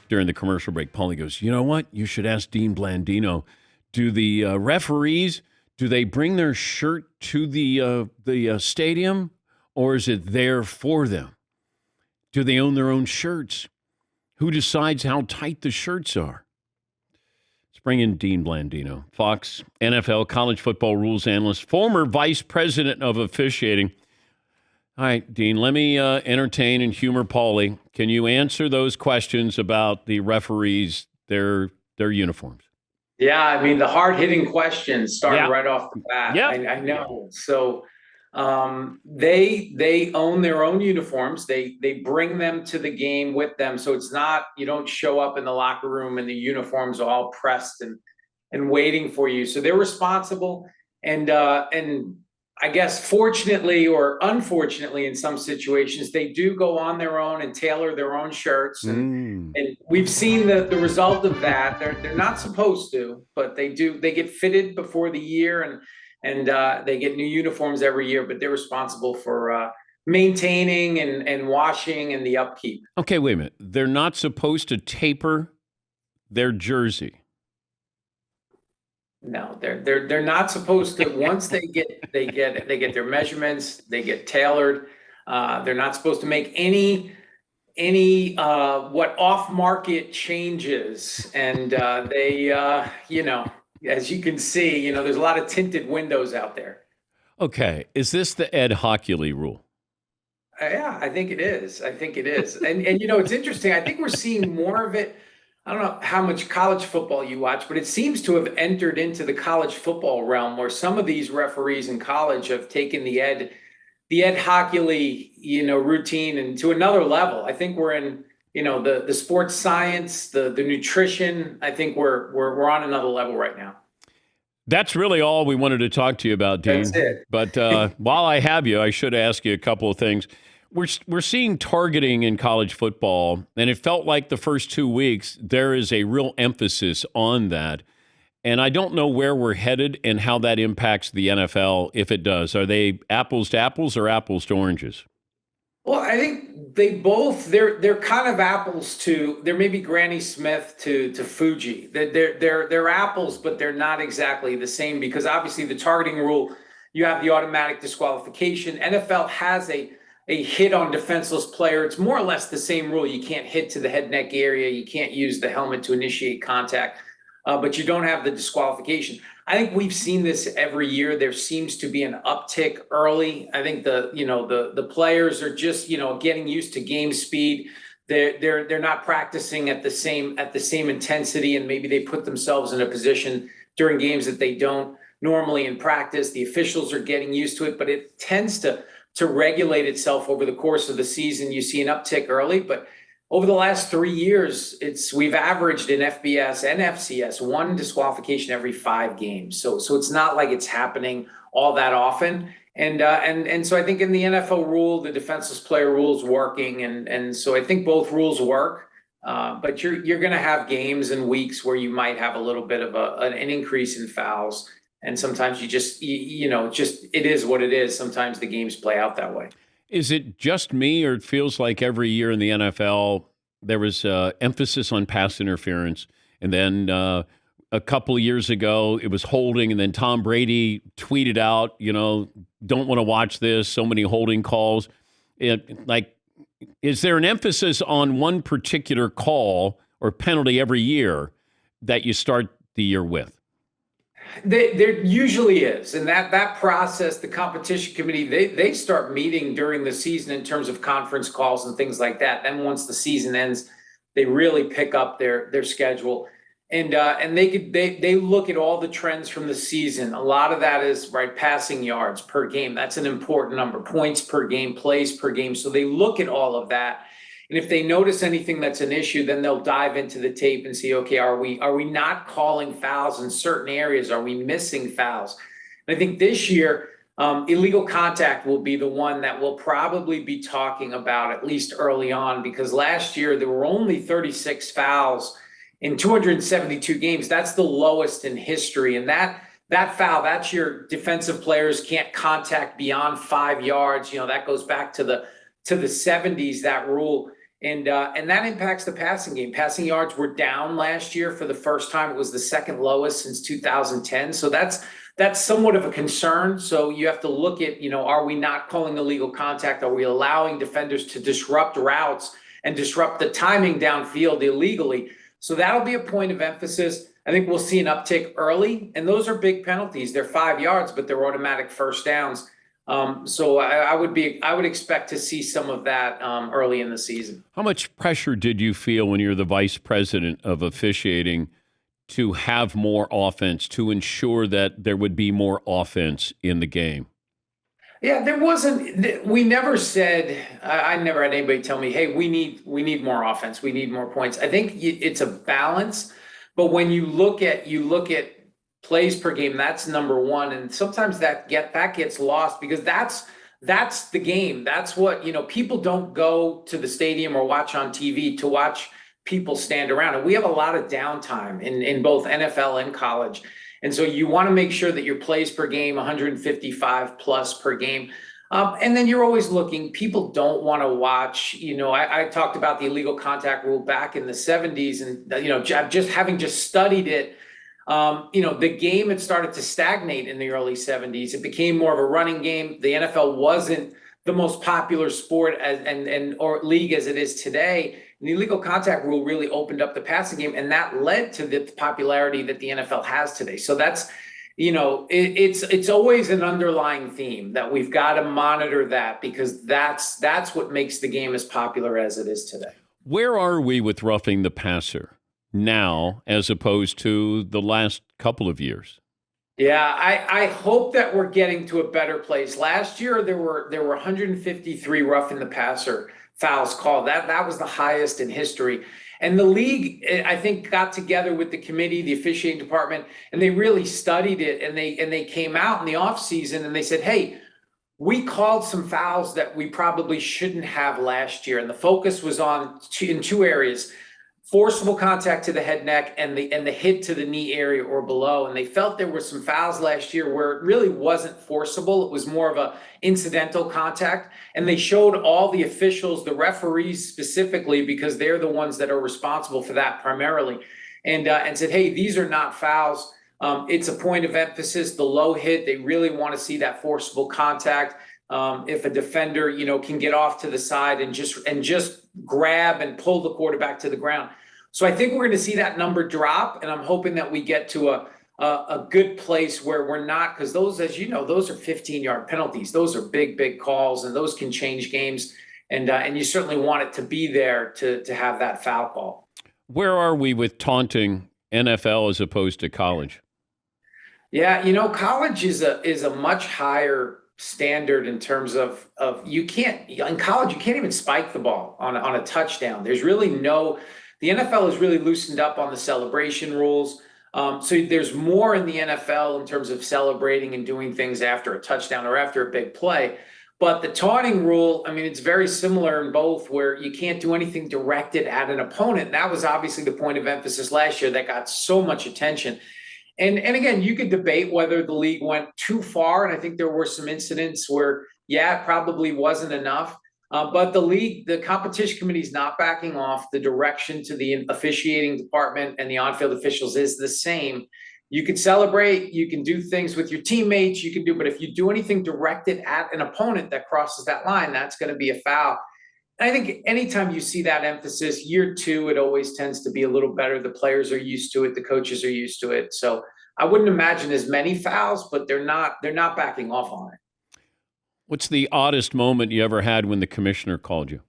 during the commercial break. Paulie goes, you know what? You should ask Dean Blandino. Do the referees, do they bring their shirt to the stadium, or is it there for them? Do they own their own shirts? Who decides how tight the shirts are? Let's bring in Dean Blandino, Fox NFL college football rules analyst, former vice president of officiating. All right, Dean, let me entertain and humor Paulie. Can you answer those questions about the referees, their uniforms? Yeah, I mean, the hard-hitting questions starting Yeah. right off the bat. Yeah. I know. So they own their own uniforms. They bring them to the game with them. So it's not, you don't show up in the locker room and the uniforms are all pressed and waiting for you. So they're responsible. And I guess fortunately or unfortunately in some situations, they do go on their own and tailor their own shirts. And we've seen the result of that. They're not supposed to, but they do. They get fitted before the year and they get new uniforms every year, but they're responsible for maintaining and washing and the upkeep. Okay, wait a minute. They're not supposed to taper their jersey. No, they're not supposed to. Once they get their measurements, they get tailored. They're not supposed to make any what off-market changes, and they as you can see, there's a lot of tinted windows out there. Okay, is this the Ed Hockley rule? Yeah, I think it is. And it's interesting. I think we're seeing more of it. I don't know how much college football you watch, but it seems to have entered into the college football realm where some of these referees in college have taken the Ed Hockley, routine and to another level. I think we're in, the sports science, the nutrition. I think we're on another level right now. That's really all we wanted to talk to you about, Dean. That's it. But while I have you, I should ask you a couple of things. We're seeing targeting in college football, and it felt like the first 2 weeks there is a real emphasis on that. And I don't know where we're headed and how that impacts the NFL, if it does. Are they apples to apples or apples to oranges? Well, I think they're kind of apples to, they're maybe Granny Smith to Fuji. They're apples, but they're not exactly the same because obviously the targeting rule, you have the automatic disqualification. NFL has a hit on defenseless player. It's more or less the same rule. You can't hit to the head neck area. You can't use the helmet to initiate contact, but you don't have the disqualification. I think we've seen this every year. There seems to be an uptick early. I think the players are just, getting used to game speed. They're not practicing at the same intensity, and maybe they put themselves in a position during games that they don't normally in practice. The officials are getting used to it, but it tends to regulate itself over the course of the season. You see an uptick early, but over the last 3 years, we've averaged in FBS and FCS 1 disqualification every 5 games. So it's not like it's happening all that often. And so I think in the NFL rule, the defenseless player rule is working, and so I think both rules work. But you're going to have games and weeks where you might have a little bit of an increase in fouls. And sometimes it is what it is. Sometimes the games play out that way. Is it just me, or it feels like every year in the NFL there was emphasis on pass interference, and then a couple of years ago it was holding, and then Tom Brady tweeted out, don't want to watch this, so many holding calls. Is there an emphasis on one particular call or penalty every year that you start the year with? There usually is. And that process, the competition committee, they start meeting during the season in terms of conference calls and things like that. Then once the season ends, they really pick up their schedule. And they look at all the trends from the season. A lot of that is passing yards per game. That's an important number. Points per game, plays per game. So they look at all of that. And if they notice anything that's an issue, then they'll dive into the tape and see, okay, are we not calling fouls in certain areas? Are we missing fouls? And I think this year, illegal contact will be the one that we'll probably be talking about at least early on, because last year there were only 36 fouls in 272 games. That's the lowest in history. And that foul, that's your defensive players can't contact beyond 5 yards. That goes back to the 70s, that rule. And that impacts the passing game. Passing yards were down last year for the first time. It was the second lowest since 2010. So that's somewhat of a concern. So you have to look at, are we not calling illegal contact? Are we allowing defenders to disrupt routes and disrupt the timing downfield illegally? So that'll be a point of emphasis. I think we'll see an uptick early, and those are big penalties. They're 5 yards, but they're automatic first downs. So I would expect to see some of that early in the season. How much pressure did you feel when you're the vice president of officiating to have more offense, to ensure that there would be more offense in the game? Yeah, there wasn't. We never said. I never had anybody tell me, "Hey, we need more offense. We need more points." I think it's a balance. But when you look at plays per game, that's number one, and sometimes that gets lost because that's the game. That's what people don't go to the stadium or watch on TV to watch people stand around, and we have a lot of downtime in both NFL and college. And so you want to make sure that your plays per game, 155 plus per game. And then you're always looking, people don't want to watch, I talked about the illegal contact rule back in the 70s, and, having just studied it, the game had started to stagnate in the early 70s. It became more of a running game. The NFL wasn't the most popular sport or league as it is today. And the illegal contact rule really opened up the passing game, and that led to the popularity that the NFL has today. So that's, it's always an underlying theme that we've got to monitor that, because that's what makes the game as popular as it is today. Where are we with roughing the passer now as opposed to the last couple of years? Yeah, I hope that we're getting to a better place. Last year, there were 153 roughing the passer fouls called. That was the highest in history. And the league, I think, got together with the committee, the officiating department, and they really studied it. And they came out in the offseason and they said, hey, we called some fouls that we probably shouldn't have last year. And the focus was in two areas: forcible contact to the head, neck, and the hit to the knee area or below. And they felt there were some fouls last year where it really wasn't forcible. It was more of a incidental contact. And they showed all the officials, the referees specifically, because they're the ones that are responsible for that primarily, and said, hey, these are not fouls. It's a point of emphasis. The low hit, they really want to see that forcible contact. If a defender, can get off to the side and just grab and pull the quarterback to the ground. So I think we're going to see that number drop, and I'm hoping that we get to a good place where we're not, because those, as you know, those are 15-yard penalties. Those are big calls, and those can change games. And you certainly want it to be there to have that foul call. Where are we with taunting NFL as opposed to college? Yeah, college is a much higher standard in terms of in college you can't even spike the ball on a touchdown. There's really the NFL has really loosened up on the celebration rules. So there's more in the NFL in terms of celebrating and doing things after a touchdown or after a big play. But the taunting rule, I mean, it's very similar in both, where you can't do anything directed at an opponent. That was obviously the point of emphasis last year that got so much attention. And again, you could debate whether the league went too far. And I think there were some incidents where, it probably wasn't enough. But the competition committee is not backing off. The direction to the officiating department and the on-field officials is the same. You can celebrate, you can do things with your teammates, but if you do anything directed at an opponent that crosses that line, that's going to be a foul. And I think anytime you see that emphasis, year two, it always tends to be a little better. The players are used to it, the coaches are used to it. So I wouldn't imagine as many fouls, but they're not backing off on it. What's the oddest moment you ever had when the commissioner called you?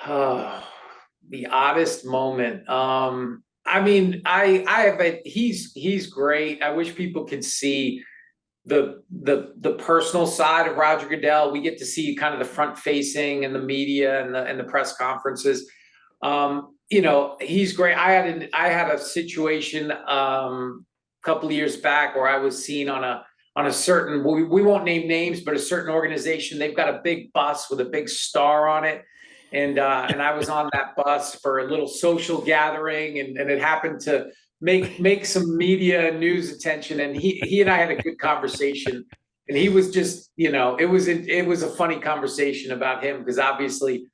Oh, the oddest moment. He's great. I wish people could see the personal side of Roger Goodell. We get to see kind of the front facing and the media and the press conferences. He's great. I had a situation a couple of years back where I was seen on a certain, we won't name names, but a certain organization. They've got a big bus with a big star on it. And I was on that bus for a little social gathering, and it happened to make some media and news attention. And he and I had a good conversation, and he was just, it was a funny conversation about him, because obviously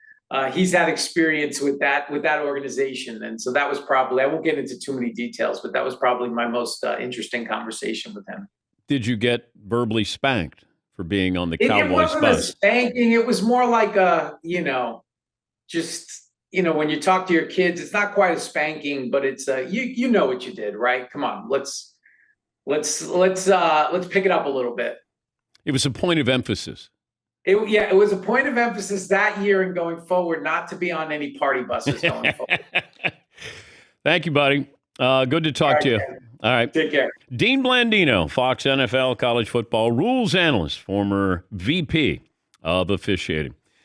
he's had experience with that organization, and so that was probably, I won't get into too many details, but that was probably my most interesting conversation with him. Did you get verbally spanked for being on the It Cowboys wasn't a bus? spanking. It was more like a, just, when you talk to your kids, it's not quite a spanking, but it's you know what you did, right? Come on, let's pick it up a little bit. It was a point of emphasis. It was a point of emphasis that year and going forward, not to be on any party buses going forward. Thank you, buddy. Good to talk to you. Ken. All right. Take care. Dean Blandino, Fox NFL college football rules analyst, former VP of officiating.